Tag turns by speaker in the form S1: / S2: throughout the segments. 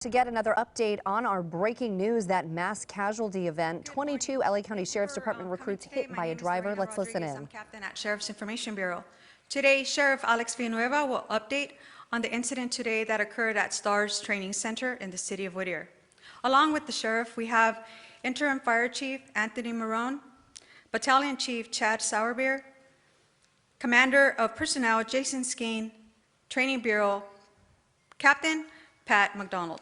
S1: To get another update on our breaking news, that mass casualty event, 22 LA County Sheriff's Department recruits hit by a driver. Let's listen in.
S2: I'm Captain at Sheriff's Information Bureau. Today, Sheriff Alex Villanueva will update on the incident today that occurred at STARS Training Center in the city of Whittier. Along with the sheriff, we have Interim Fire Chief Anthony Marone, Battalion Chief Chad Sauerbeer, Commander of Personnel Jason Skeen, Training Bureau Captain Pat McDonald.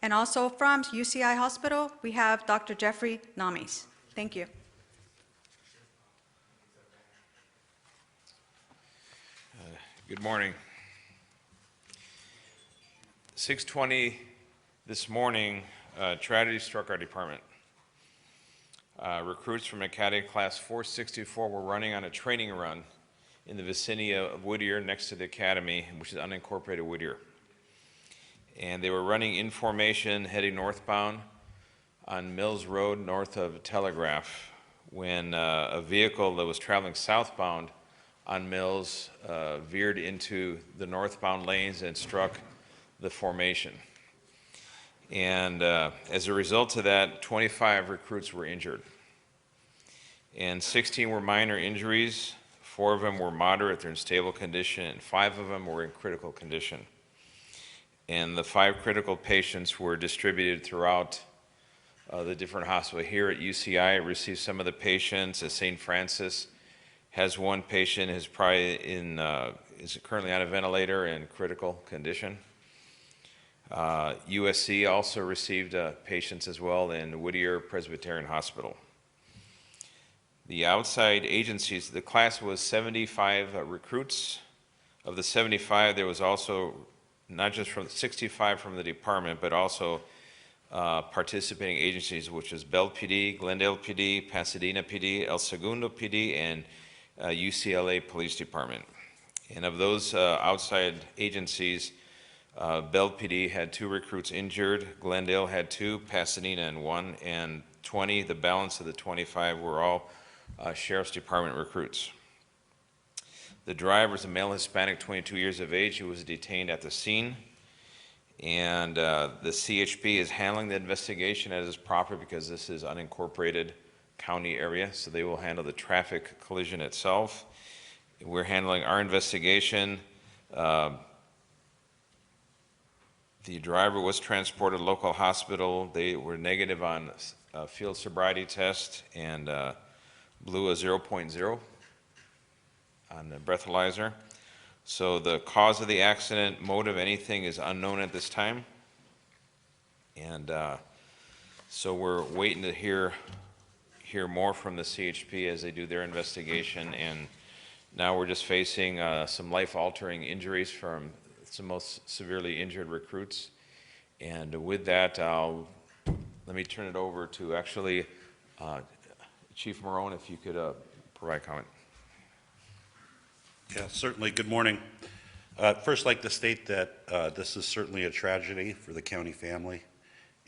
S2: And also from UCI Hospital, we have Dr. Jeffrey Namis. Thank you.
S3: Good morning. 6:20 this morning, tragedy struck our department. Recruits from Academy Class 464 were running on a training run in the vicinity of Whittier next to the Academy, which is unincorporated Whittier. And they were running in formation heading northbound on Mills Road north of Telegraph when a vehicle that was traveling southbound on Mills veered into the northbound lanes and struck the formation. And as a result of that, 25 recruits were injured. And 16 were minor injuries, 4 of them were moderate, they're in stable condition, and 5 of them were in critical condition. And the 5 critical patients were distributed throughout the different hospitals. Here at UCI, I received some of the patients. At St. Francis has one patient who's probably is currently on a ventilator in critical condition. USC also received patients as well in Whittier Presbyterian Hospital. The outside agencies, the class was 75 recruits. Of the 75, there was also not just from 65 from the department, but also participating agencies, which is Bell PD, Glendale PD, Pasadena PD, El Segundo PD, and UCLA Police Department. And of those outside agencies, Bell PD had 2 recruits injured, Glendale had 2, Pasadena and 1, and 20, the balance of the 25 were all Sheriff's Department recruits. The driver is a male Hispanic, 22 years of age, who was detained at the scene. And the CHP is handling the investigation as is proper because this is unincorporated county area, so they will handle the traffic collision itself. We're handling our investigation. The driver was transported to local hospital. They were negative on a field sobriety test and blew a 0.0 on the breathalyzer. So the cause of the accident, motive, anything is unknown at this time. And so we're waiting to hear more from the CHP as they do their investigation. And now we're just facing some life-altering injuries from some most severely injured recruits. And with that, let me turn it over to actually Chief Marone, if you could provide comment.
S4: Yeah, certainly. Good morning. First, I'd like to state that this is certainly a tragedy for the county family,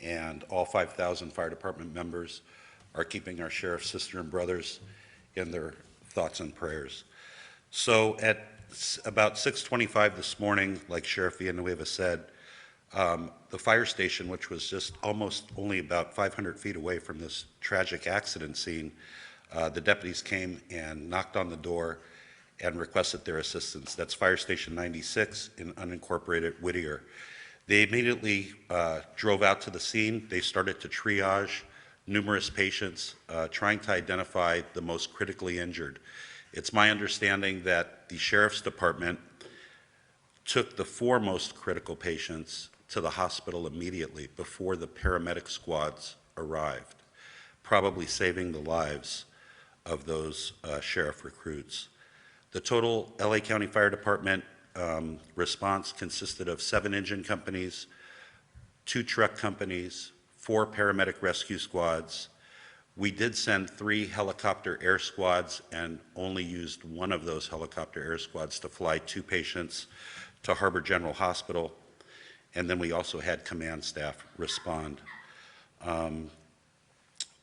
S4: and all 5,000 fire department members are keeping our sheriff's sister and brothers in their thoughts and prayers. So at about 6:25 this morning, like Sheriff Villanueva said, the fire station, which was just almost only about 500 feet away from this tragic accident scene, the deputies came and knocked on the door and requested their assistance. That's Fire Station 96 in unincorporated Whittier. They immediately drove out to the scene. They started to triage numerous patients, trying to identify the most critically injured. It's my understanding that the Sheriff's Department took the 4 most critical patients to the hospital immediately before the paramedic squads arrived, probably saving the lives of those sheriff recruits. The total LA County Fire Department response consisted of 7 engine companies, 2 truck companies, 4 paramedic rescue squads. We did send 3 helicopter air squads and only used 1 of those helicopter air squads to fly 2 patients to Harbor General Hospital. And then we also had command staff respond.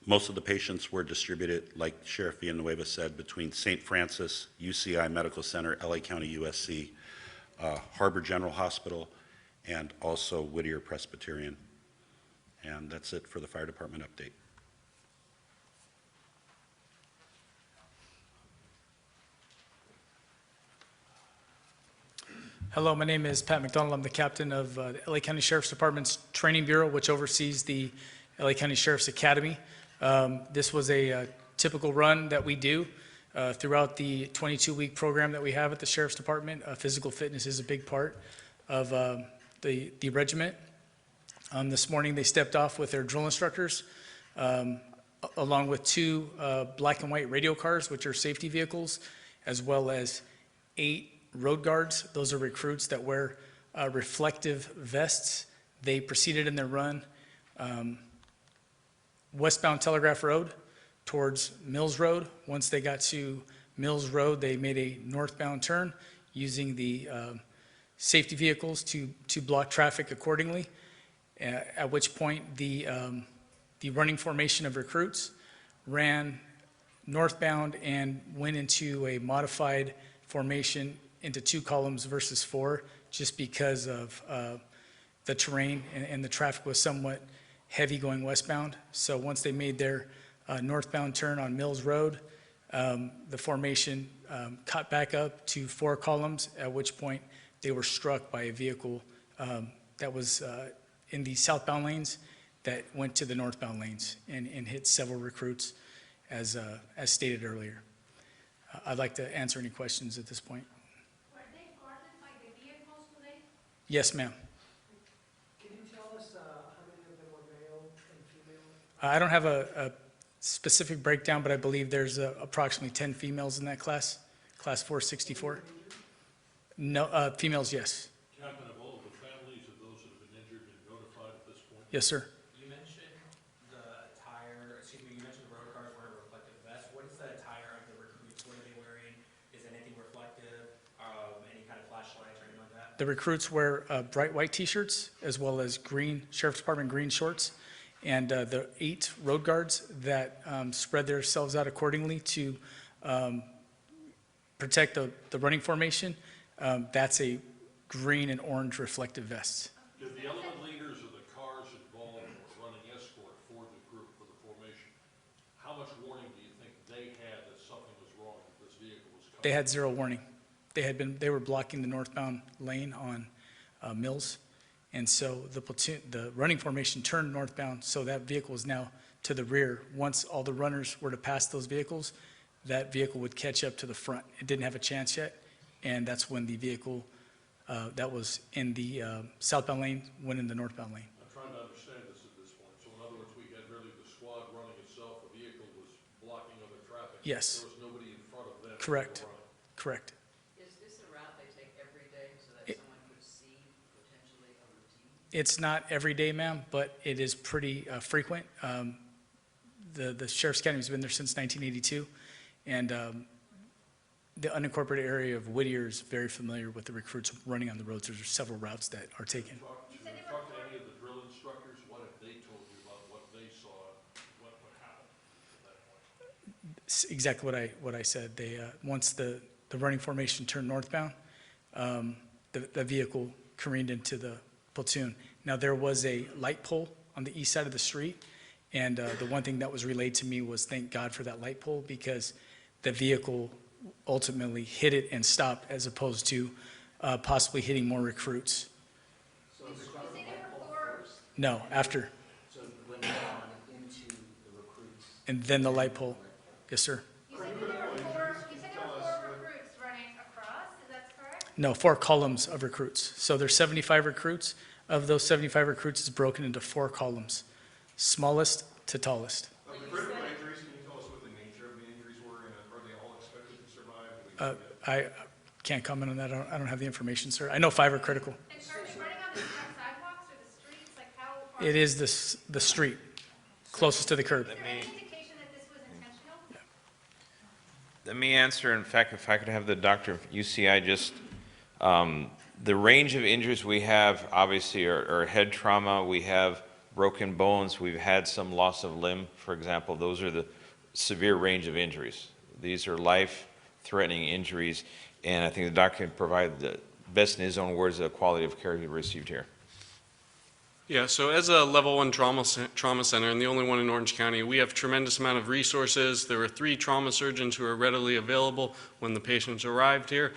S4: Most of the patients were distributed, like Sheriff Villanueva said, between St. Francis, UCI Medical Center, LA County USC, Harbor General Hospital, and also Whittier Presbyterian. And that's it for the fire department update.
S5: Hello, my name is Pat McDonald. I'm the captain of the LA County Sheriff's Department's Training Bureau, which oversees the LA County Sheriff's Academy. This was a typical run that we do throughout the 22-week program that we have at the Sheriff's Department. Physical fitness is a big part of the regiment. This morning they stepped off with their drill instructors, along with 2 black and white radio cars, which are safety vehicles, as well as 8 road guards. Those are recruits that wear reflective vests. They proceeded in their run westbound Telegraph Road towards Mills Road. Once they got to Mills Road, they made a northbound turn using the safety vehicles to block traffic accordingly, at which point the running formation of recruits ran northbound and went into a modified formation into 2 columns versus 4, just because of the terrain and the traffic was somewhat heavy going westbound. So once they made their northbound turn on Mills Road, the formation caught back up to 4 columns, at which point they were struck by a vehicle that was in the southbound lanes that went to the northbound lanes and hit several recruits, as stated earlier. I'd like to answer any questions at this point.
S6: Were they guarded by the vehicles today?
S5: Yes, ma'am.
S7: Can you tell us how many of them were male and female?
S5: I don't have a specific breakdown, but I believe there's approximately 10 females in that class 464. No, females, yes.
S8: Captain, have all of the families of those that have been injured been notified at this point?
S5: Yes, sir.
S9: You mentioned the attire, you mentioned the road cars wearing reflective vests. What is the attire of the recruits? What are they wearing? Is anything reflective? Any kind of flashlights or anything like that?
S5: The recruits wear bright white t-shirts as well as green, Sheriff's Department green shorts. And the 8 road guards that spread themselves out accordingly to protect the running formation, that's a green and orange reflective vest.
S8: Did the element leaders of the cars involved were running escort for the group for the formation? How much warning do you think they had that something was wrong, that this vehicle was coming?
S5: They had 0 warning. They were blocking the northbound lane on Mills. And so the running formation turned northbound, so that vehicle is now to the rear. Once all the runners were to pass those vehicles, that vehicle would catch up to the front. It didn't have a chance yet, and that's when the vehicle that was in the southbound lane went in the northbound lane.
S8: I'm trying to understand this at this point. So in other words, we had really the squad running itself, the vehicle was blocking other traffic.
S5: Yes.
S8: There was nobody in front of them.
S5: Correct. Correct.
S10: Is this a route they take every day so that someone could see potentially a routine?
S5: It's not every day, ma'am, but it is pretty frequent. The Sheriff's Academy has been there since 1982, and the unincorporated area of Whittier is very familiar with the recruits running on the roads. There's several routes that are taken.
S8: Talk to any of the drill instructors, what have they told you about what they saw, what happened at that point?
S5: It's exactly what I said. They once the running formation turned northbound, the vehicle careened into the platoon. Now there was a light pole on the east side of the street, and the one thing that was relayed to me was thank God for that light pole, because the vehicle ultimately hit it and stopped, as opposed to possibly hitting more recruits.
S7: So they shot
S6: You
S7: the
S6: say
S7: light
S6: there were
S7: pole
S6: 4?
S7: first,
S5: No, after,
S7: so it went down into the recruits.
S5: and then the light pole. Yes, sir.
S6: You said there were 4 recruits running across, is that correct?
S5: No, 4 columns of recruits. So there's 75 recruits. Of those 75 recruits, it's broken into 4 columns, smallest to tallest.
S11: The critical injuries, can you tell us what the nature of the injuries were, and are they all expected to survive?
S5: I can't comment on that. I don't have the information, sir. I know 5 are critical.
S6: And are they running on the sidewalks or the streets, like how far?
S5: It is the street closest to the curb.
S6: Is there any indication that this was intentional?
S3: Let me answer. In fact, if I could have the doctor of UCI just, the range of injuries we have obviously are head trauma. We have broken bones. We've had some loss of limb, for example. Those are the severe range of injuries. These are life-threatening injuries, and I think the doctor can provide the best in his own words the quality of care he received here.
S12: Yeah, so as a level 1 trauma center, and the only one in Orange County, we have tremendous amount of resources. There were 3 trauma surgeons who were readily available when the patients arrived here,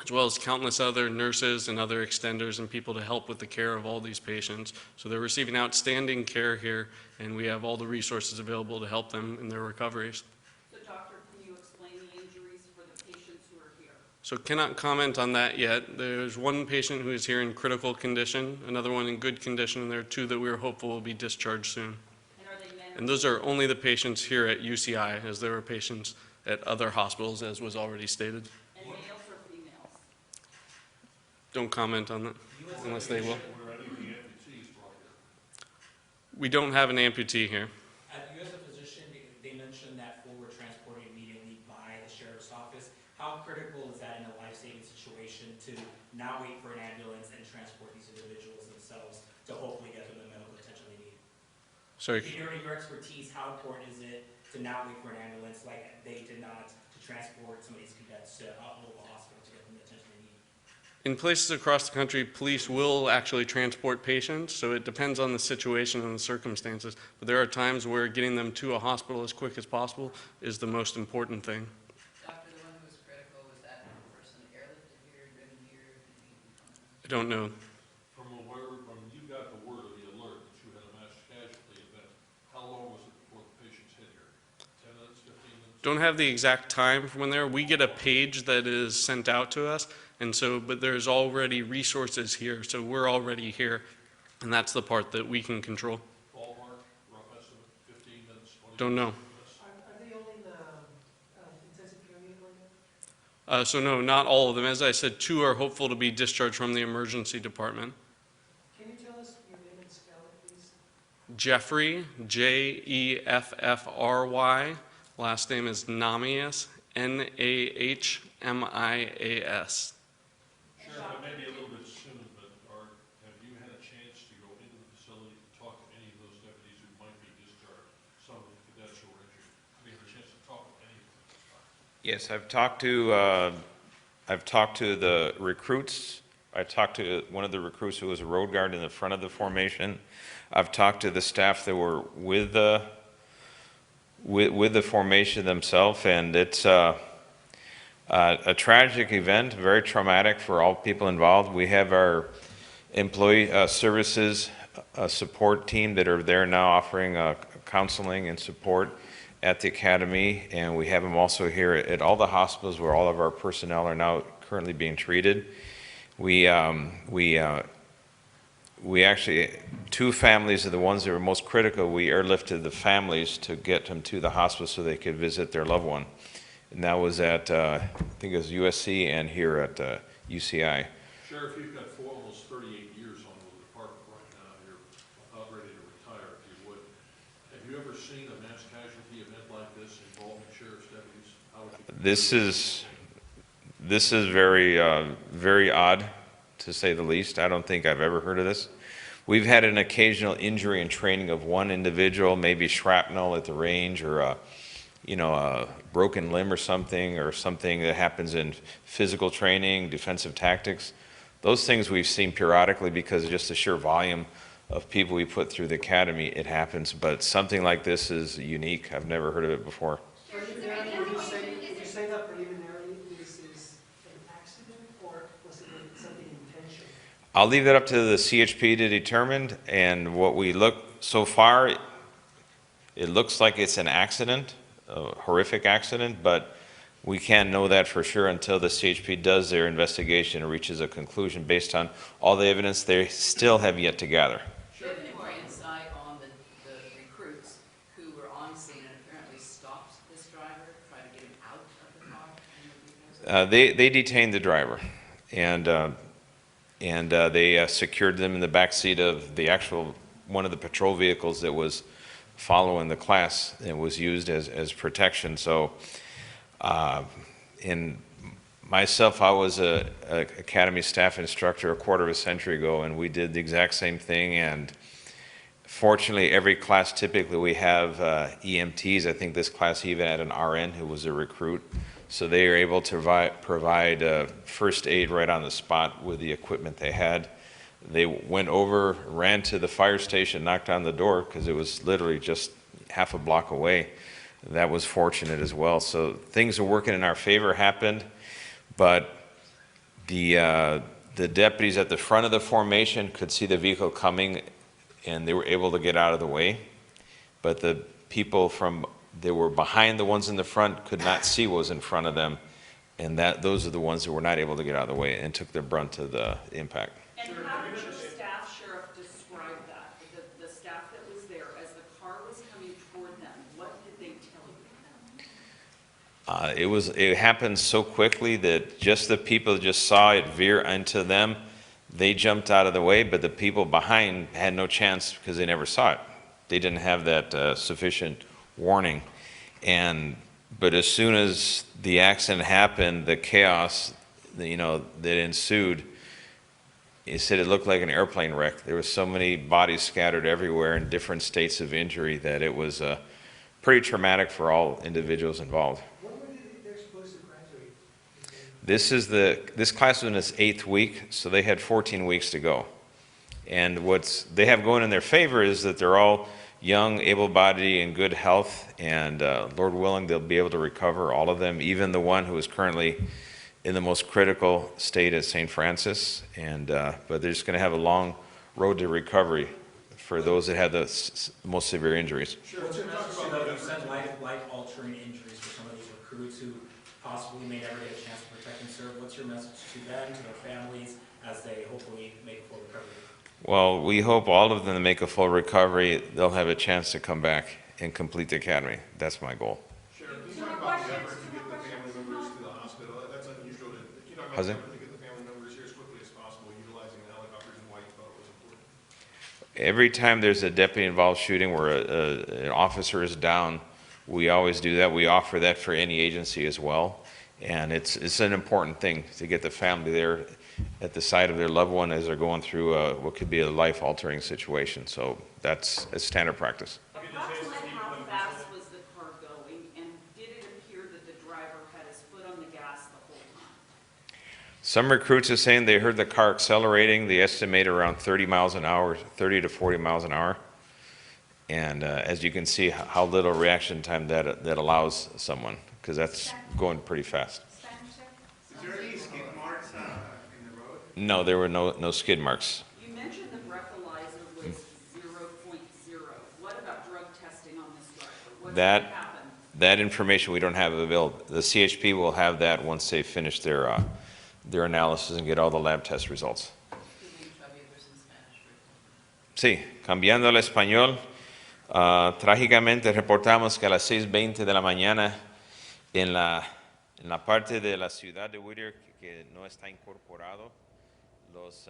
S12: as well as countless other nurses and other extenders and people to help with the care of all these patients. So they're receiving outstanding care here, and we have all the resources available to help them in their recoveries.
S10: So doctor, can you explain the injuries for the patients who are here?
S12: So cannot comment on that yet. There's 1 patient who is here in critical condition, another one in good condition, and there are 2 that we are hopeful will be discharged soon.
S10: And are they men?
S12: And those are only the patients here at UCI, as there were patients at other hospitals, as was already stated.
S10: And males or females?
S12: Don't comment on that, unless they will.
S8: Were any of the amputees brought here?
S12: We don't have an amputee here.
S9: You as a physician, they mentioned that 4 were transported immediately by the sheriff's office. How critical is that in a life-saving situation to not wait for an ambulance and transport these individuals themselves to hopefully get them the medical attention they need?
S12: Sorry.
S9: In your expertise, how important is it to not wait for an ambulance like they did not to transport some of these cadets to a local hospital to get them the attention they need?
S12: In places across the country, police will actually transport patients, so it depends on the situation and the circumstances. But there are times where getting them to a hospital as quick as possible is the most important thing.
S10: Doctor, the one who was critical, was that person airlifted here, driven here?
S12: I don't know.
S8: From you got the word of the alert that you had a mass casualty event, how long was it before the patients hit here? 10 minutes, 15 minutes?
S12: Don't have the exact time from when there. We get a page that is sent out to us, and so, but there's already resources here, so we're already here, and that's the part that we can control.
S8: Ballpark, rough estimate, 15 minutes, 20
S12: Don't know.
S8: minutes?
S7: Are they all in the intensive care unit right now?
S12: So no, not all of them. As I said, 2 are hopeful to be discharged from the emergency department.
S7: Can you tell us your name and spell it, please?
S12: Jeffrey, Jeffry. Last name is Namias, Nahmias.
S8: Sheriff, it may be a little bit soon, but have you had a chance to go into the facility to talk to any of those deputies who might be discharged, some of the cadets who were injured? Have you had a chance to talk with any of them?
S3: Yes, I've talked to the recruits. I talked to one of the recruits who was a road guard in the front of the formation. I've talked to the staff that were with the formation themselves, and it's a tragic event, very traumatic for all people involved. We have our employee services support team that are there now offering counseling and support at the academy, and we have them also here at all the hospitals where all of our personnel are now currently being treated. We actually, 2 families are the ones that were most critical. We airlifted the families to get them to the hospital so they could visit their loved one. And that was at, I think it was USC and here at UCI.
S8: Sheriff, you've got almost 38 years on the department right now. You're about ready to retire, if you would. Have you ever seen a mass casualty event like this involving sheriff's deputies? How would you?
S3: This is very, very odd, to say the least. I don't think I've ever heard of this. We've had an occasional injury in training of one individual, maybe shrapnel at the range, or a broken limb or something that happens in physical training, defensive tactics. Those things we've seen periodically because of just the sheer volume of people we put through the academy. It happens, but something like this is unique. I've never heard of it before.
S7: Preliminarily, would you say that preliminarily this is an accident, or was it something intentional?
S3: I'll leave that up to the CHP to determine, and what we look so far, it looks like it's an accident, a horrific accident, but we can't know that for sure until the CHP does their investigation and reaches a conclusion based on all the evidence they still have yet to gather.
S10: Do you have any more insight on the recruits who were on scene and apparently stopped this driver, tried to get him out of the car?
S3: They detained the driver, and they secured them in the back seat of the actual one of the patrol vehicles that was following the class and was used as protection. So, in myself, I was a academy staff instructor a quarter of a century ago, and we did the exact same thing. And fortunately, every class typically we have EMTs. I think this class even had an RN who was a recruit. So they are able to provide first aid right on the spot with the equipment they had. They went over, ran to the fire station, knocked on the door because it was literally just half a block away. That was fortunate as well. So things are working in our favor happened, but the deputies at the front of the formation could see the vehicle coming and they were able to get out of the way. But the people that were behind the ones in the front could not see what was in front of them. And those are the ones that were not able to get out of the way and took the brunt of the impact.
S10: And how did your staff, Sheriff, describe that? The staff that was there, as the car was coming toward them, what did they tell you?
S3: It happened so quickly that just the people that just saw it veer into them, they jumped out of the way, but the people behind had no chance because they never saw it. They didn't have that sufficient warning. But as soon as the accident happened, the chaos, that ensued, he said it looked like an airplane wreck. There were so many bodies scattered everywhere in different states of injury that it was pretty traumatic for all individuals involved.
S7: When were they supposed to graduate?
S3: This class was in its 8th week, so they had 14 weeks to go. And what they have going in their favor is that they're all young, able-bodied, and good health, and Lord willing, they'll be able to recover, all of them, even the one who is currently in the most critical state at St. Francis. But they're just going to have a long road to recovery for those that had the most severe injuries.
S9: Sure. What's your message to those who said life-altering injuries for some of these recruits who possibly may never get a chance to protect and serve? What's your message to them, to their families, as they hopefully make a full recovery?
S3: Well, we hope all of them make a full recovery. They'll have a chance to come back and complete the academy. That's my goal.
S11: Sheriff, can you talk about the effort to get the family members to the hospital? That's unusual. Can you talk about
S3: How's
S11: the
S3: it?
S11: effort to get the family members here as quickly as possible, utilizing the helicopters, and why you thought it was important?
S3: Every time there's a deputy-involved shooting where an officer is down, we always do that. We offer that for any agency as well. And it's an important thing to get the family there at the side of their loved one as they're going through what could be a life-altering situation. So that's a standard practice.
S10: Approximately how fast was the car going, and did it appear that the driver had his foot on the gas the whole time?
S3: Some recruits are saying they heard the car accelerating. They estimate around 30 miles an hour, 30 to 40 miles an hour. And as you can see, how little reaction time that allows someone, because that's going pretty fast.
S11: Is there any skid marks in the road?
S3: No, there were no skid marks.
S10: You mentioned the breathalyzer was 0.0. What about drug testing on this driver? What
S3: That
S10: happened?
S3: That information we don't have available. The CHP will have that once they finish their analysis and get all the lab test results. Sí, cambiando al español, trágicamente reportamos que a las 6:20 de la mañana en la parte de la ciudad de Whittier que no está incorporado.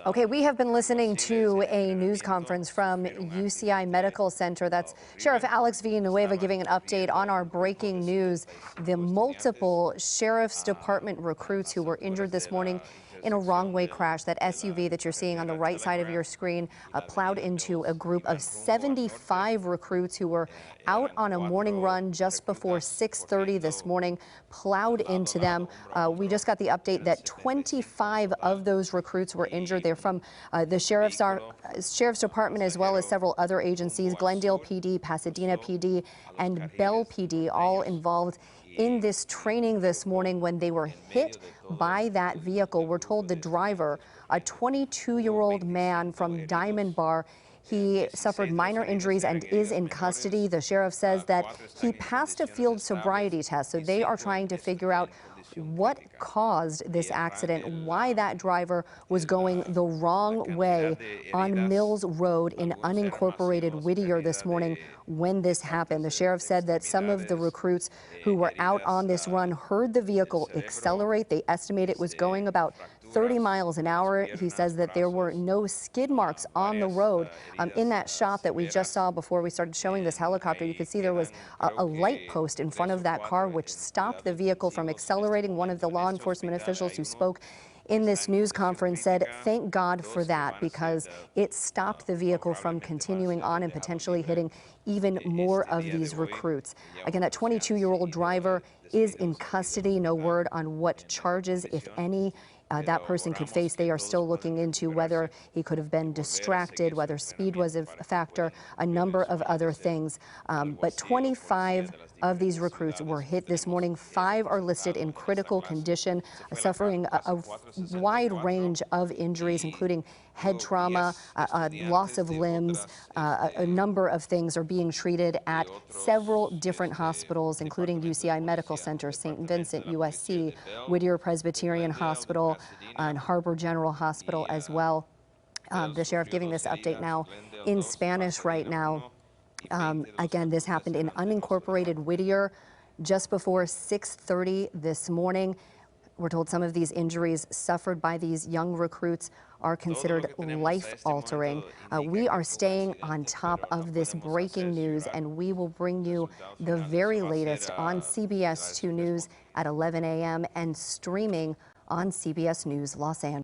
S1: Okay, we have been listening to a news conference from UCI Medical Center. That's Sheriff Alex Villanueva giving an update on our breaking news. The multiple Sheriff's Department recruits who were injured this morning in a wrong-way crash. That SUV that you're seeing on the right side of your screen plowed into a group of 75 recruits who were out on a morning run just before 6:30 this morning, plowed into them. We just got the update that 25 of those recruits were injured. They're from the Sheriff's Department as well as several other agencies, Glendale PD, Pasadena PD, and Bell PD, all involved in this training this morning when they were hit by that vehicle. We're told the driver, a 22-year-old man from Diamond Bar, he suffered minor injuries and is in custody. The sheriff says that he passed a field sobriety test, so they are trying to figure out what caused this accident, why that driver was going the wrong way on Mills Road in unincorporated Whittier this morning when this happened. The sheriff said that some of the recruits who were out on this run heard the vehicle accelerate. They estimate it was going about 30 miles an hour. He says that there were no skid marks on the road. In that shot that we just saw before we started showing this helicopter, you could see there was a light post in front of that car which stopped the vehicle from accelerating. One of the law enforcement officials who spoke in this news conference said, thank God for that, because it stopped the vehicle from continuing on and potentially hitting even more of these recruits. Again, that 22-year-old driver is in custody. No word on what charges, if any, that person could face. They are still looking into whether he could have been distracted, whether speed was a factor, a number of other things. But 25 of these recruits were hit this morning. 5 are listed in critical condition, suffering a wide range of injuries, including head trauma, loss of limbs. A number of things are being treated at several different hospitals, including UCI Medical Center, St. Vincent, USC, Whittier Presbyterian Hospital, and Harbor General Hospital as well. The sheriff giving this update now in Spanish right now. Again, this happened in unincorporated Whittier just before 6:30 this morning. We're told some of these injuries suffered by these young recruits are considered life-altering. We are staying on top of this breaking news, and we will bring you the very latest on CBS 2 News at 11 a.m. and streaming on CBS News Los Angeles.